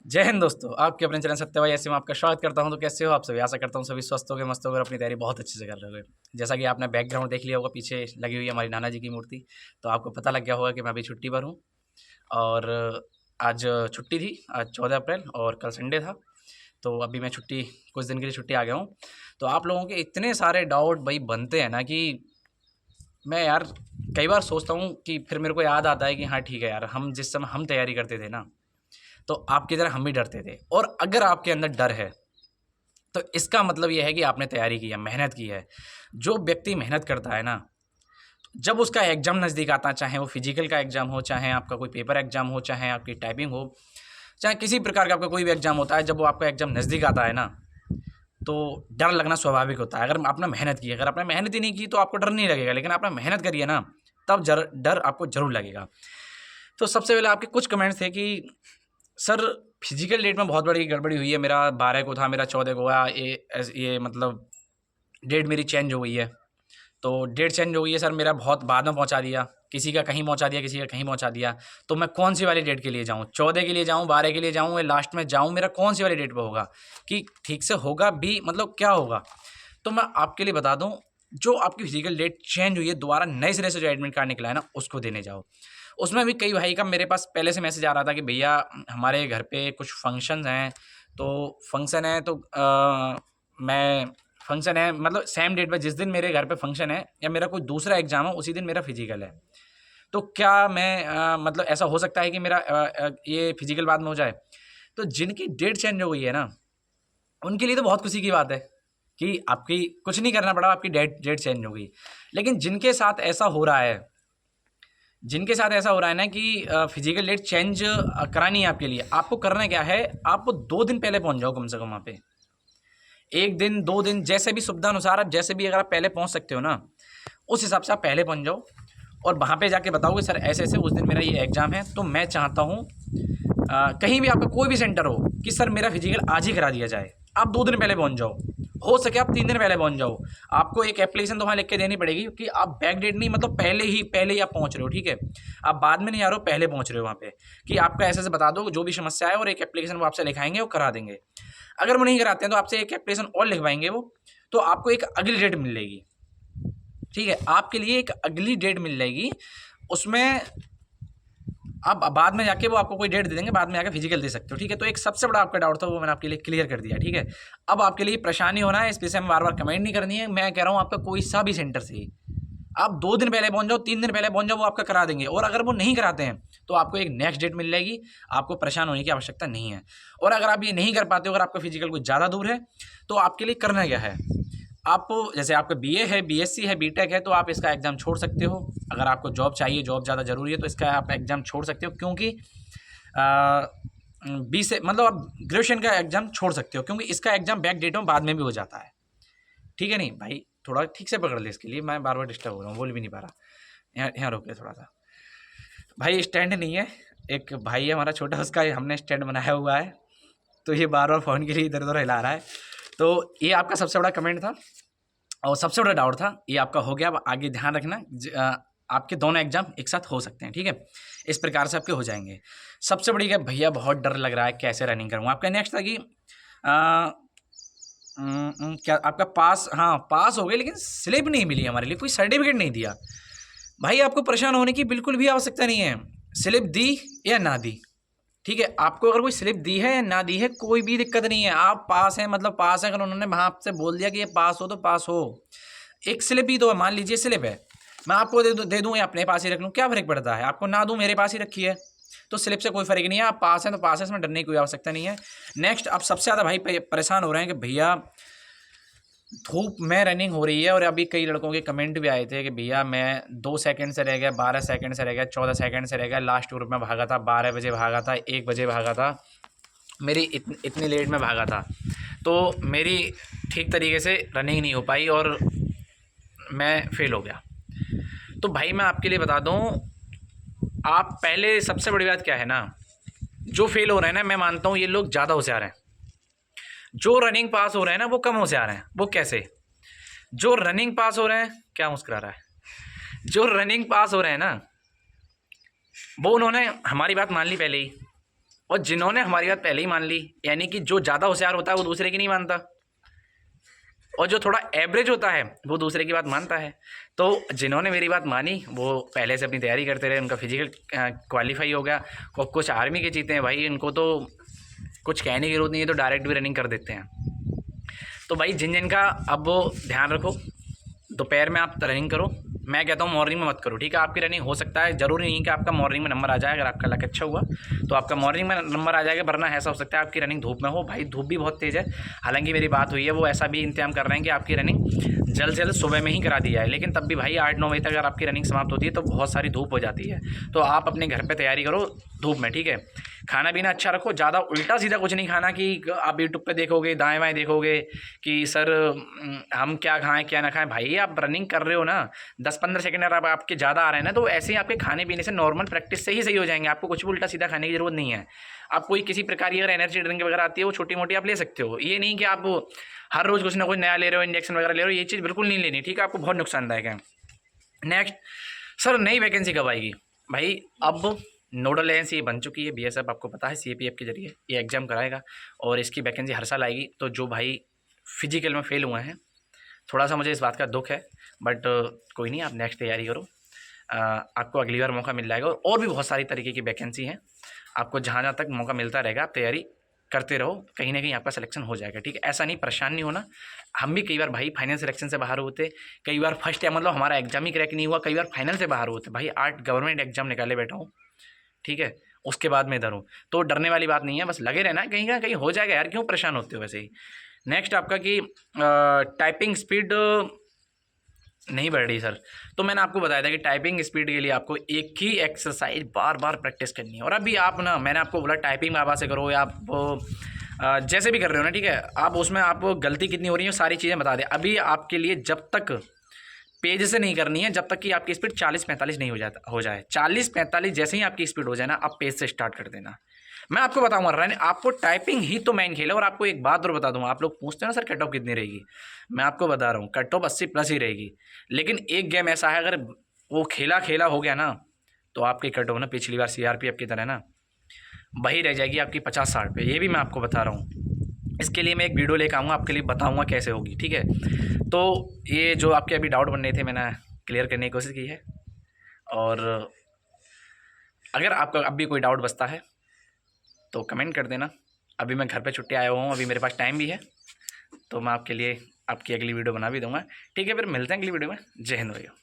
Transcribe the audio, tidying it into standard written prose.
जय हिंद दोस्तों, आपके अपने चैनल सत्यभाई ऐसे में आपका स्वागत करता हूं। तो कैसे हो आप सभी? आशा करता हूं सभी स्वस्थ होगे, मस्त होगे और अपनी तैयारी बहुत अच्छे से कर रहे होगे। जैसा कि आपने बैकग्राउंड देख लिया होगा, पीछे लगी हुई है हमारी नाना जी की मूर्ति। तो आपको पता लग गया होगा कि मैं अभी छुट्टी पर हूं और आज छुट्टी थी। आज 14 अप्रैल और कल संडे था। तो अभी मैं छुट्टी, कुछ दिन के लिए छुट्टी आ गया हूँ। तो आप लोगों के इतने सारे डाउट भाई बनते हैं ना कि मैं यार कई बार सोचता हूँ कि फिर मेरे को याद आता है कि हाँ ठीक है यार, हम जिस समय हम तैयारी करते थे ना, तो आपकी तरह हम भी डरते थे। और अगर आपके अंदर डर है तो इसका मतलब ये है कि आपने तैयारी की है, मेहनत की है। जो व्यक्ति मेहनत करता है ना, जब उसका एग्ज़ाम नज़दीक आता है, चाहे वो फिजिकल का एग्ज़ाम हो, चाहे आपका कोई पेपर एग्ज़ाम हो, चाहे आपकी टाइपिंग हो, चाहे किसी प्रकार का आपका कोई भी एग्ज़ाम होता है, जब वो आपका एग्ज़ाम नज़दीक आता है ना, तो डर लगना स्वाभाविक होता है। अगर आपने मेहनत की है, अगर आपने मेहनत ही नहीं की तो आपको डर नहीं लगेगा, लेकिन आपने मेहनत करी है ना, तब डर आपको ज़रूर लगेगा। तो सबसे पहले आपके कुछ कमेंट्स थे कि सर फिजिकल डेट में बहुत बड़ी गड़बड़ी हुई है, मेरा 12 को था, मेरा 14 को हुआ, ये मतलब डेट मेरी चेंज हो गई है। तो डेट चेंज हो गई है सर, मेरा बहुत बाद में पहुंचा दिया, किसी का कहीं पहुंचा दिया, किसी का कहीं पहुंचा दिया। तो मैं कौन सी वाली डेट के लिए जाऊं? 14 के लिए जाऊं, 12 के लिए जाऊं या लास्ट में जाऊं? मेरा कौन सी वाली डेट पे होगा कि ठीक से होगा भी, मतलब क्या होगा? तो मैं आपके लिए बता दूं, जो आपकी फिजिकल डेट चेंज हुई है, दोबारा नए सिरे से जो एडमिट कार्ड निकला है ना, उसको देने जाओ। उसमें भी कई भाई का मेरे पास पहले से मैसेज आ रहा था कि भैया हमारे घर पे कुछ फंक्शंस हैं, तो फंक्शन है तो मैं फंक्शन है मतलब सेम डेट पे, जिस दिन मेरे घर पे फंक्शन है या मेरा कोई दूसरा एग्ज़ाम है, उसी दिन मेरा फिजिकल है। तो क्या मैं मतलब ऐसा हो सकता है कि मेरा ये फिजिकल बाद में हो जाए? तो जिनकी डेट चेंज हो गई है ना, उनके लिए तो बहुत खुशी की बात है कि आपकी कुछ नहीं करना पड़ा, आपकी डेट डेट चेंज हो गई। लेकिन जिनके साथ ऐसा हो रहा है ना कि फिजिकल डेट चेंज करानी है आपके लिए, आपको करना क्या है, आप 2 दिन पहले पहुंच जाओ कम से कम वहाँ पे। 1 दिन 2 दिन जैसे भी सुविधा अनुसार, आप जैसे भी अगर आप पहले पहुंच सकते हो ना, उस हिसाब से आप पहले पहुंच जाओ और वहाँ पे जाके बताओगे सर ऐसे ऐसे उस दिन मेरा ये एग्ज़ाम है, तो मैं चाहता हूँ कहीं भी आपका कोई भी सेंटर हो कि सर मेरा फिजिकल आज ही करा दिया जाए। आप 2 दिन पहले पहुंच जाओ, हो सके आप 3 दिन पहले पहुंच जाओ। आपको एक एप्लीकेशन तो वहाँ लिख के देनी पड़ेगी, क्योंकि आप बैक डेट नहीं, मतलब पहले ही आप पहुँच रहे हो, ठीक है? आप बाद में नहीं आ रहे हो, पहले पहुँच रहे हो वहाँ पे, कि आपका ऐसे ऐसे बता दो जो भी समस्या है, और एक एप्लीकेशन वो आपसे लिखाएंगे, वो करा देंगे। अगर वो नहीं कराते हैं तो आपसे एक एप्लीकेशन और लिखवाएंगे वो, तो आपको एक अगली डेट मिलेगी, ठीक है? आपके लिए एक अगली डेट मिल जाएगी, उसमें आप बाद में जाके वो आपको कोई डेट दे देंगे, बाद में आके फिजिकल दे सकते हो, ठीक है? तो एक सबसे बड़ा आपका डाउट था, वो मैंने आपके लिए क्लियर कर दिया, ठीक है? अब आपके लिए परेशानी होना है, इस विषय में बार बार कमेंट नहीं करनी है। मैं कह रहा हूँ आपका कोई सा भी सेंटर से ही, आप 2 दिन पहले पहुंच जाओ, 3 दिन पहले पहुंच जाओ, वो आपका करा देंगे। और अगर वो नहीं कराते हैं तो आपको एक नेक्स्ट डेट मिल जाएगी, आपको परेशान होने की आवश्यकता नहीं है। और अगर आप ये नहीं कर पाते हो, अगर आपका फिजिकल कुछ ज़्यादा दूर है, तो आपके लिए करना क्या है, आप जैसे आपका बीए है, बीएससी है, बीटेक है, तो आप इसका एग्ज़ाम छोड़ सकते हो। अगर आपको जॉब चाहिए, जॉब ज़्यादा ज़रूरी है, तो इसका आप एग्ज़ाम छोड़ सकते हो, क्योंकि बी से मतलब आप ग्रेजुएशन का एग्ज़ाम छोड़ सकते हो, क्योंकि इसका एग्ज़ाम बैक डेट में बाद में भी हो जाता है, ठीक है? नहीं भाई, थोड़ा ठीक से पकड़ ले, इसके लिए मैं बार बार डिस्टर्ब हो रहा हूँ, बोल भी नहीं पा रहा। यहाँ यहाँ रोक ले थोड़ा सा। भाई स्टैंड नहीं है, एक भाई है हमारा छोटा, उसका हमने स्टैंड बनाया हुआ है, तो ये बार बार फ़ोन के लिए इधर उधर हिला रहा है। तो ये आपका सबसे बड़ा कमेंट था और सबसे बड़ा डाउट था, ये आपका हो गया। अब आगे ध्यान रखना, आपके दोनों एग्जाम एक साथ हो सकते हैं, ठीक है? इस प्रकार से आपके हो जाएंगे। सबसे बड़ी क्या, भैया बहुत डर लग रहा है, कैसे रनिंग करूँ? आपका नेक्स्ट था कि क्या आपका पास, हाँ पास हो गए, लेकिन स्लिप नहीं मिली हमारे लिए, कोई सर्टिफिकेट नहीं दिया। भाई आपको परेशान होने की बिल्कुल भी आवश्यकता नहीं है, स्लिप दी या ना दी, ठीक है? आपको अगर कोई स्लिप दी है या ना दी है, कोई भी दिक्कत नहीं है। आप पास हैं मतलब पास है, अगर उन्होंने वहाँ आपसे बोल दिया कि ये पास हो तो पास हो। एक स्लिप ही तो है, मान लीजिए स्लिप है, मैं आपको दे दूँ या अपने पास ही रख लूँ, क्या फ़र्क पड़ता है? आपको ना दूँ, मेरे पास ही रखी है, तो स्लिप से कोई फ़र्क नहीं है। आप पास हैं तो पास है, इसमें डरने की कोई आवश्यकता नहीं है। नेक्स्ट, आप सबसे ज़्यादा भाई परेशान हो रहे हैं कि भैया धूप में रनिंग हो रही है, और अभी कई लड़कों के कमेंट भी आए थे कि भैया मैं 2 सेकंड से रह गया, 12 सेकंड से रह गया, 14 सेकंड से रह गया, लास्ट ग्रुप में भागा था, 12 बजे भागा था, 1 बजे भागा था, मेरी इतनी लेट में भागा था, तो मेरी ठीक तरीके से रनिंग नहीं हो पाई और मैं फ़ेल हो गया। तो भाई मैं आपके लिए बता दूं, आप पहले, सबसे बड़ी बात क्या है ना, जो फ़ेल हो रहे हैं ना, मैं मानता हूँ ये लोग ज़्यादा होशियार हैं। जो रनिंग पास हो रहे हैं ना, वो कम होशियार हैं। वो कैसे? जो रनिंग पास हो रहे हैं, क्या मुस्कुरा रहा है? जो रनिंग पास हो रहे हैं ना, वो उन्होंने हमारी बात मान ली पहले ही और जिन्होंने हमारी बात पहले ही मान ली, यानी कि जो ज़्यादा होशियार होता है वो दूसरे की नहीं मानता, और जो थोड़ा एवरेज होता है वो दूसरे की बात मानता है। तो जिन्होंने मेरी बात मानी वो पहले से अपनी तैयारी करते रहे, उनका फिजिकल क्वालिफाई हो गया। और कुछ आर्मी के जीते हैं भाई, उनको तो कुछ कहने की जरूरत नहीं है, तो डायरेक्ट भी रनिंग कर देते हैं। तो भाई जिन जिन का अब वो ध्यान रखो, दोपहर में आप रनिंग करो। मैं कहता हूँ मॉर्निंग में मत करो, ठीक है। आपकी रनिंग हो सकता है, ज़रूरी नहीं कि आपका मॉर्निंग में नंबर आ जाए। अगर आपका लक अच्छा हुआ तो आपका मॉर्निंग में नंबर आ जाएगा, वरना ऐसा हो सकता है आपकी रनिंग धूप में हो। भाई धूप भी बहुत तेज़ है, हालांकि मेरी बात हुई है वो ऐसा भी इंतजाम कर रहे हैं कि आपकी रनिंग जल्द से जल्द सुबह में ही करा दी जाए, लेकिन तब भी भाई 8-9 बजे तक अगर आपकी रनिंग समाप्त होती है तो बहुत सारी धूप हो जाती है। तो आप अपने घर पर तैयारी करो धूप में, ठीक है। खाना पीना अच्छा रखो, ज़्यादा उल्टा सीधा कुछ नहीं खाना कि आप यूट्यूब पे देखोगे, दाएं बाएं देखोगे कि सर हम क्या खाएं क्या ना खाएं। भाई आप रनिंग कर रहे हो ना, 10-15 सेकंड अगर आपके ज़्यादा आ रहे हैं ना, तो ऐसे ही आपके खाने पीने से नॉर्मल प्रैक्टिस से ही सही हो जाएंगे। आपको कुछ भी उल्टा सीधा खाने की जरूरत नहीं है। आप कोई किसी प्रकार की अगर एनर्जी ड्रिंक वगैरह आती है वो छोटी मोटी आप ले सकते हो, ये नहीं कि आप हर रोज़ कुछ ना कुछ नया ले रहे हो, इंजेक्शन वगैरह ले रहे हो, ये चीज़ बिल्कुल नहीं लेनी, ठीक है। आपको बहुत नुकसानदायक है। नेक्स्ट, सर नई वैकेंसी कब आएगी? भाई अब नोडल एजेंसी बन चुकी है बीएसएफ, आपको पता है सीएपीएफ के जरिए ये एग्जाम कराएगा और इसकी वैकेंसी हर साल आएगी। तो जो भाई फिजिकल में फेल हुए हैं, थोड़ा सा मुझे इस बात का दुख है, बट कोई नहीं, आप नेक्स्ट तैयारी करो, आपको अगली बार मौका मिल जाएगा। और भी बहुत सारी तरीके की वैकेंसी हैं, आपको जहाँ जहाँ तक मौका मिलता रहेगा आप तैयारी करते रहो, कहीं ना कहीं आपका सिलेक्शन हो जाएगा, ठीक है। ऐसा नहीं, परेशान नहीं होना। हम भी कई बार भाई फाइनल सिलेक्शन से बाहर होते, कई बार फर्स्ट टाइम मतलब हमारा एग्जाम ही क्रैक नहीं हुआ, कई बार फाइनल से बाहर होते। भाई 8 गवर्नमेंट एग्जाम निकाले बैठा हूँ, ठीक है, उसके बाद मैं इधर हूँ। तो डरने वाली बात नहीं है, बस लगे रहना, कहीं ना कहीं हो जाएगा यार, क्यों परेशान होते हो वैसे ही। नेक्स्ट आपका कि टाइपिंग स्पीड नहीं बढ़ रही सर, तो मैंने आपको बताया था कि टाइपिंग स्पीड के लिए आपको एक ही एक्सरसाइज बार बार प्रैक्टिस करनी है। और अभी आप ना, मैंने आपको बोला टाइपिंग बाबा से करो या आप जैसे भी कर रहे हो ना, ठीक है, आप उसमें आपको गलती कितनी हो रही है सारी चीज़ें बता दें। अभी आपके लिए जब तक पेज से नहीं करनी है, जब तक कि आपकी स्पीड 40-45 नहीं हो जाए। 40-45 जैसे ही आपकी स्पीड हो जाए ना, आप पेज से स्टार्ट कर देना। मैं आपको बताऊंगा रन, आपको टाइपिंग ही तो मेन खेल है। और आपको एक बात और बता दूंगा, आप लोग पूछते हैं ना सर कट ऑफ कितनी रहेगी, मैं आपको बता रहा हूँ कट ऑफ 80+ ही रहेगी। लेकिन एक गेम ऐसा है, अगर वो खेला हो गया ना, तो आपकी कट ऑफ ना पिछली बार सीआरपीएफ की तरह ना वही रह जाएगी आपकी 50-60 पे। ये भी मैं आपको बता रहा हूँ। इसके लिए मैं एक वीडियो लेकर आऊँगा, आपके लिए बताऊँगा कैसे होगी, ठीक है। तो ये जो आपके अभी डाउट बन रहे थे, मैंने क्लियर करने की कोशिश की है। और अगर आपका अब भी कोई डाउट बचता है तो कमेंट कर देना। अभी मैं घर पे छुट्टी आया हुआ हूँ, अभी मेरे पास टाइम भी है, तो मैं आपके लिए आपकी अगली वीडियो बना भी दूंगा, ठीक है। फिर मिलते हैं अगली वीडियो में। जय हिंद भैया।